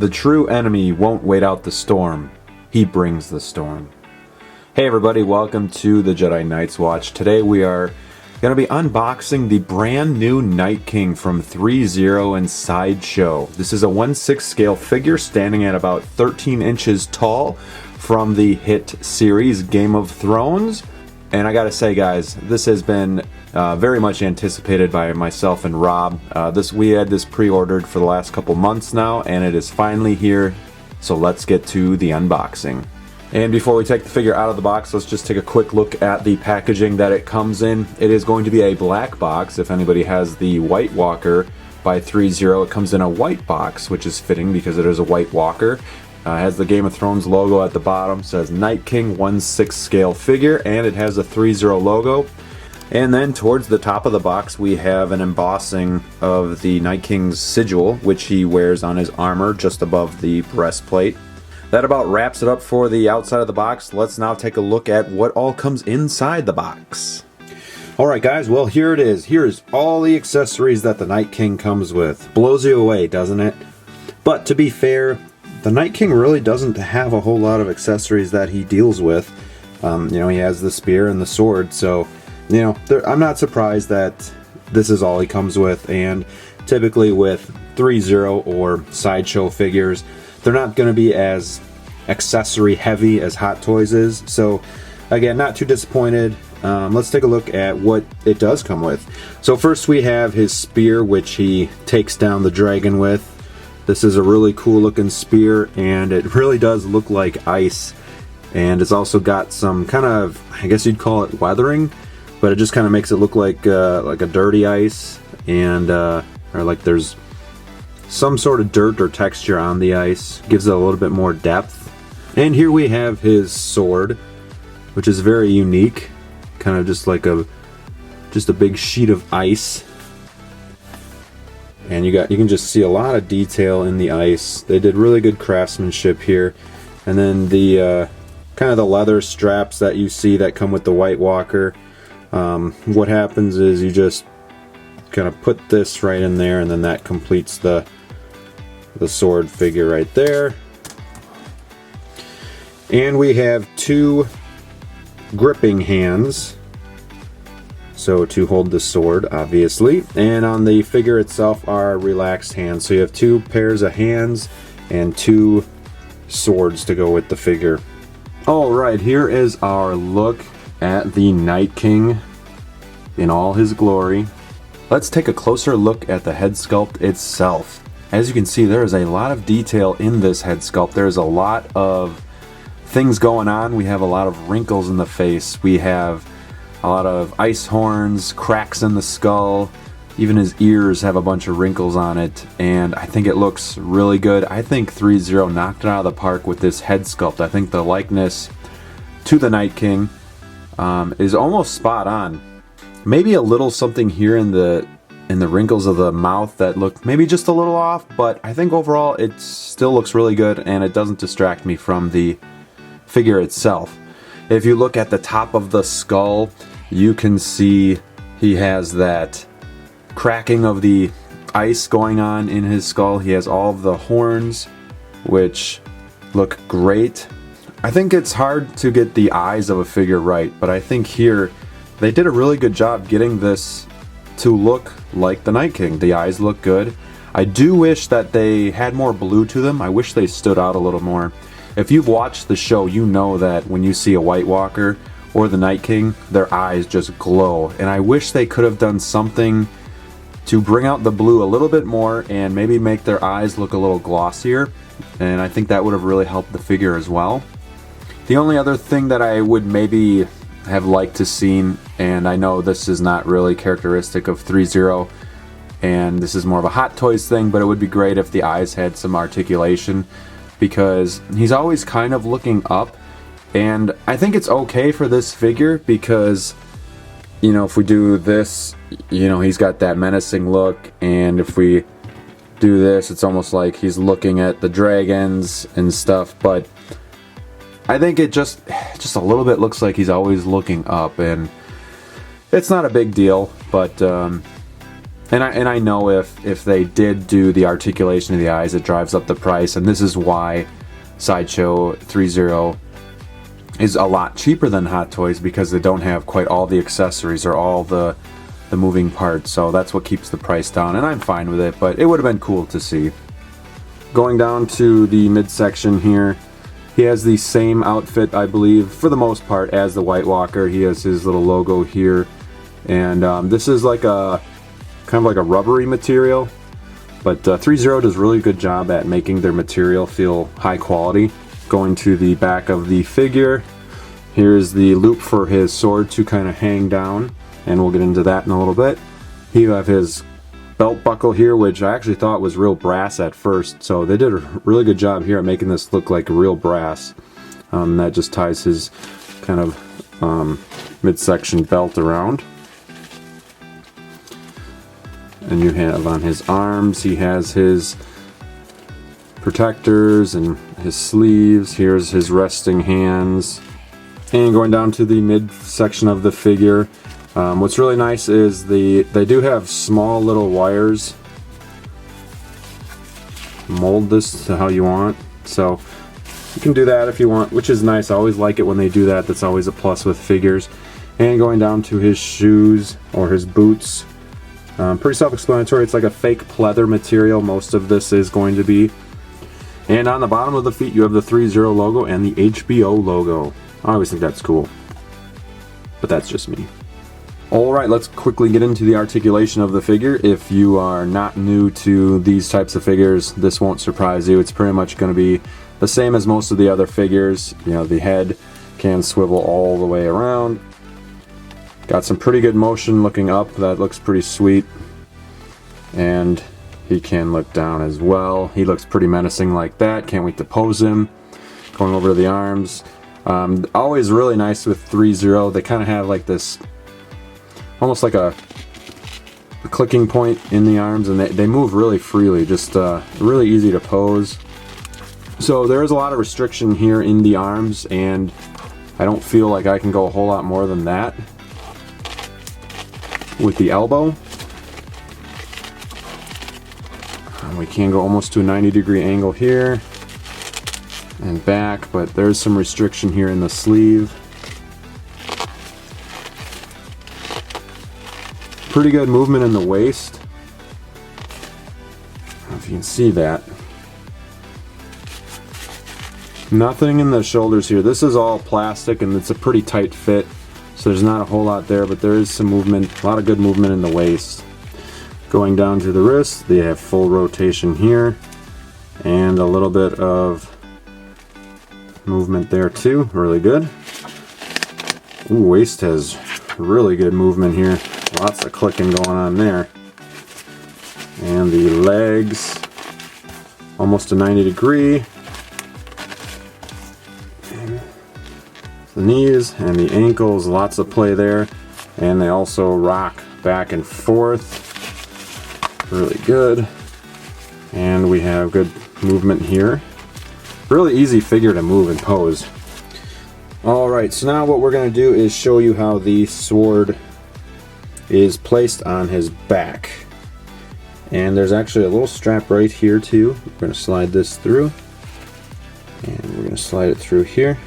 The true enemy won't wait out the storm. He brings the storm. Hey everybody, welcome to the Jedi Knights Watch. Today we are going to be unboxing the brand new Night King from ThreeZero and Sideshow. This is a 1/6 scale figure standing at about 13 inches tall from the hit series Game of Thrones. And I gotta say guys, this has been very much anticipated by myself and Rob. We had this pre-ordered for the last couple months now, and it is finally here. So let's get to the unboxing. And before we take the figure out of the box, let's just take a quick look at the packaging that it comes in. It is going to be a black box. If anybody has the White Walker by ThreeZero, it comes in a white box, which is fitting because it is a White Walker. It has the Game of Thrones logo at the bottom, says Night King 1/6 scale figure, and it has a ThreeZero logo. And then towards the top of the box we have an embossing of the Night King's sigil, which he wears on his armor just above the breastplate. That about wraps it up for the outside of the box. Let's now take a look at what all comes inside the box. Alright guys, well here it is. Here's all the accessories that the Night King comes with. Blows you away, doesn't it? But to be fair, the Night King really doesn't have a whole lot of accessories that he deals with. You know, he has the spear and the sword, so you know, I'm not surprised that this is all he comes with. And typically with ThreeZero or Sideshow figures, they're not going to be as accessory heavy as Hot Toys is. So again, not too disappointed. Let's take a look at what it does come with. So first we have his spear, which he takes down the dragon with. This is a really cool looking spear, and it really does look like ice. And it's also got some kind of, I guess you'd call it weathering, but it just kind of makes it look like a dirty ice, and or like there's some sort of dirt or texture on the ice. Gives it a little bit more depth. And here we have his sword, which is very unique, kind of just like a big sheet of ice. And you can just see a lot of detail in the ice. They did really good craftsmanship here. And then the kind of the leather straps that you see that come with the White Walker. What happens is you just kind of put this right in there, and then that completes the sword figure right there. And we have two gripping hands, so to hold the sword, obviously. And on the figure itself are relaxed hands, so you have two pairs of hands and two swords to go with the figure. Alright, here is our look at the Night King in all his glory. Let's take a closer look at the head sculpt itself. As you can see, there is a lot of detail in this head sculpt. There's a lot of things going on. We have a lot of wrinkles in the face. We have a lot of ice horns, cracks in the skull. Even his ears have a bunch of wrinkles on it, and I think it looks really good. I think ThreeZero knocked it out of the park with this head sculpt. I think the likeness to the Night King is almost spot on. Maybe a little something here in the wrinkles of the mouth that look maybe just a little off, but I think overall it still looks really good, and it doesn't distract me from the figure itself. If you look at the top of the skull, you can see he has that cracking of the ice going on in his skull. He has all of the horns, which look great. I think it's hard to get the eyes of a figure right, but I think here they did a really good job getting this to look like the Night King. The eyes look good. I do wish that they had more blue to them. I wish they stood out a little more. If you've watched the show, you know that when you see a White Walker or the Night King, their eyes just glow. And I wish they could have done something to bring out the blue a little bit more and maybe make their eyes look a little glossier. And I think that would have really helped the figure as well. The only other thing that I would maybe have liked to seen, and I know this is not really characteristic of ThreeZero, and this is more of a Hot Toys thing, but it would be great if the eyes had some articulation, because he's always kind of looking up, and I think it's okay for this figure because, you know, if we do this, you know, he's got that menacing look, and if we do this, it's almost like he's looking at the dragons and stuff, but I think it just a little bit looks like he's always looking up, and it's not a big deal, but And I know if they did do the articulation of the eyes, it drives up the price, and this is why Sideshow ThreeZero is a lot cheaper than Hot Toys, because they don't have quite all the accessories or all the moving parts. So that's what keeps the price down, and I'm fine with it, but it would have been cool to see. Going down to the midsection here, he has the same outfit, I believe, for the most part, as the White Walker. He has his little logo here, and this is like a kind of like a rubbery material, but ThreeZero does a really good job at making their material feel high quality. Going to the back of the figure, here's the loop for his sword to kind of hang down, and we'll get into that in a little bit. You have his belt buckle here, which I actually thought was real brass at first, so they did a really good job here at making this look like real brass. That just ties his kind of midsection belt around. And you have on his arms, he has his protectors and his sleeves. Here's his resting hands. And going down to the midsection of the figure, what's really nice is they do have small little wires. Mold this to how you want, so you can do that if you want, which is nice. I always like it when they do that. That's always a plus with figures. And going down to his shoes or his boots, pretty self-explanatory. It's like a fake pleather material, most of this is going to be. And on the bottom of the feet, you have the ThreeZero logo and the HBO logo. I always think that's cool, but that's just me. Alright, let's quickly get into the articulation of the figure. If you are not new to these types of figures, this won't surprise you. It's pretty much going to be the same as most of the other figures. You know, the head can swivel all the way around. Got some pretty good motion looking up. That looks pretty sweet. And he can look down as well. He looks pretty menacing like that. Can't wait to pose him. Going over to the arms. Always really nice with ThreeZero. They kind of have like this, almost like a clicking point in the arms, and they move really freely. Just really easy to pose. So there is a lot of restriction here in the arms, and I don't feel like I can go a whole lot more than that with the elbow. We can go almost to a 90-degree angle here and back, but there's some restriction here in the sleeve. Pretty good movement in the waist. I don't know if you can see that. Nothing in the shoulders here. This is all plastic and it's a pretty tight fit, so there's not a whole lot there, but there is some movement, a lot of good movement in the waist. Going down to the wrist, they have full rotation here and a little bit of movement there too. Really good. Ooh, waist has really good movement here. Lots of clicking going on there. And the legs, almost a 90-degree. The knees and the ankles, lots of play there. And they also rock back and forth. Really good. And we have good movement here. Really easy figure to move and pose. Alright, so now what we're going to do is show you how the sword is placed on his back. And there's actually a little strap right here too. We're going to slide this through. And we're going to slide it through here.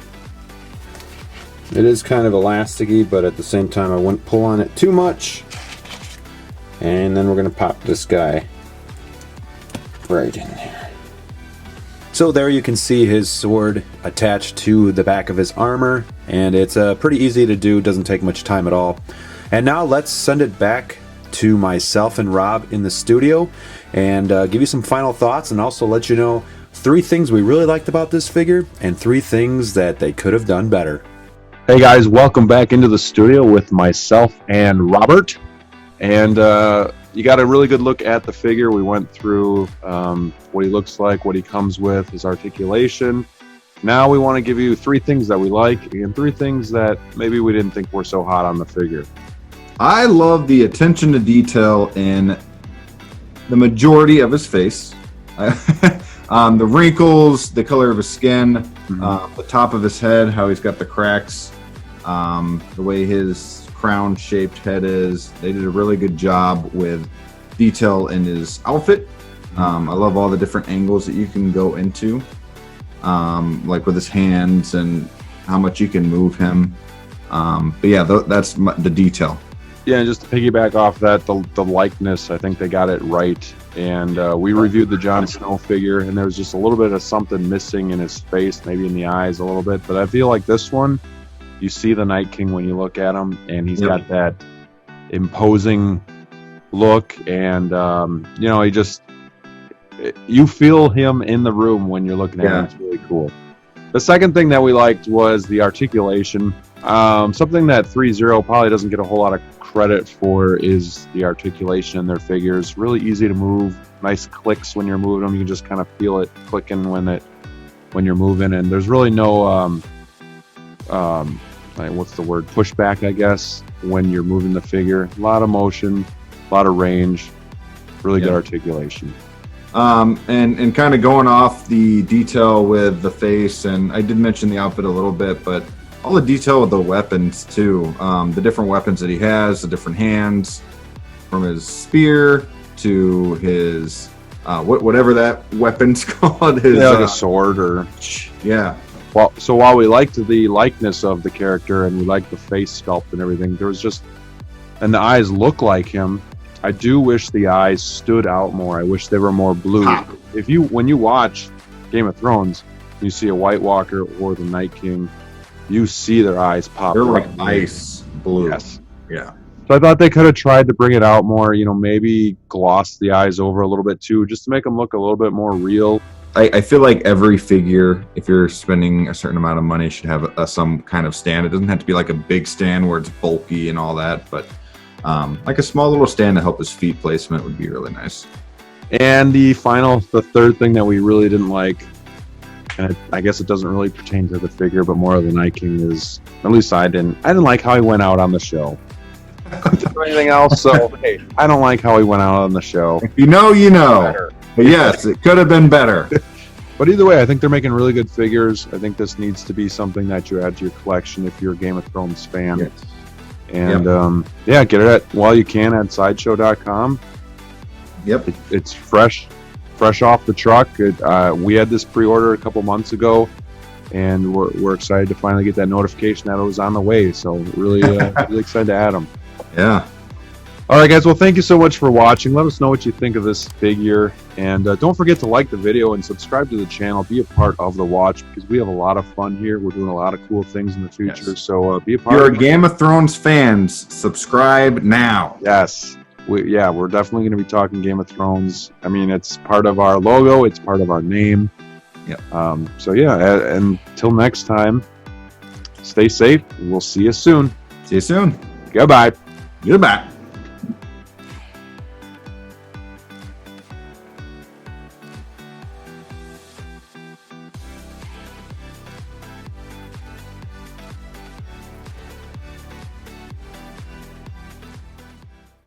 It is kind of elasticy, but at the same time I wouldn't pull on it too much. And then we're going to pop this guy right in there. So there you can see his sword attached to the back of his armor, and it's pretty easy to do, doesn't take much time at all. And now let's send it back to myself and Rob in the studio and give you some final thoughts, and also let you know 3 things we really liked about this figure and 3 things that they could have done better. Hey guys, welcome back into the studio with myself and Robert. And you got a really good look at the figure. We went through what he looks like, what he comes with, his articulation. Now we want to give you 3 things that we like and 3 things that maybe we didn't think were so hot on the figure. I love the attention to detail in the majority of his face. The wrinkles, the color of his skin, the top of his head, how he's got the cracks, the way his crown-shaped head is. They did a really good job with detail in his outfit. I love all the different angles that you can go into, like with his hands and how much you can move him. But yeah, that's the detail. Yeah, and just to piggyback off that, the likeness, I think they got it right. And we reviewed the Jon Snow figure, and there was just a little bit of something missing in his face, maybe in the eyes a little bit. But I feel like this one, you see the Night King when you look at him, and he's got that imposing look, and you feel him in the room when you're looking at him. It's really cool. The second thing that we liked was the articulation. Something that ThreeZero probably doesn't get a whole lot of credit for is the articulation in their figures. Really easy to move, nice clicks when you're moving them. You can just kind of feel it clicking when you're moving, and there's really no what's the word, pushback, I guess, when you're moving the figure. A lot of motion, a lot of range, really good articulation. And kind of going off the detail with the face, and I did mention the outfit a little bit, but all the detail with the weapons too. The different weapons that he has, the different hands, from his spear to his whatever that weapon's called. His like a sword or Well, so while we liked the likeness of the character and we liked the face sculpt and everything, there was just, and the eyes look like him. I do wish the eyes stood out more. I wish they were more blue. When you watch Game of Thrones, you see a White Walker or the Night King, you see their eyes pop. They're like ice blue. Yes. Yeah. So I thought they could have tried to bring it out more, maybe gloss the eyes over a little bit too, just to make them look a little bit more real. I feel like every figure, if you're spending a certain amount of money, should have some kind of stand. It doesn't have to be like a big stand where it's bulky and all that, but like a small little stand to help his feet placement would be really nice. And the third thing that we really didn't like, and I guess it doesn't really pertain to the figure, but more of the Night King, is, at least I didn't like how he went out on the show. Or anything else, so hey, I don't like how he went out on the show. You know. But yes, it could have been better. But either way, I think they're making really good figures. I think this needs to be something that you add to your collection if you're a Game of Thrones fan. Yes. And get it while you can at sideshow.com. Yep. It's fresh off the truck. We had this pre-order a couple months ago, and we're excited to finally get that notification that it was on the way. So really, really excited to add them. Yeah. All right, guys. Well, thank you so much for watching. Let us know what you think of this figure. And don't forget to like the video and subscribe to the channel. Be a part of the watch because we have a lot of fun here. We're doing a lot of cool things in the future. Yes. So be a part. If you're a Game of Thrones fans, subscribe now. Yes. We're definitely going to be talking Game of Thrones. I mean, it's part of our logo. It's part of our name. Yep. And until next time, stay safe. We'll see you soon. See you soon. Goodbye. Goodbye.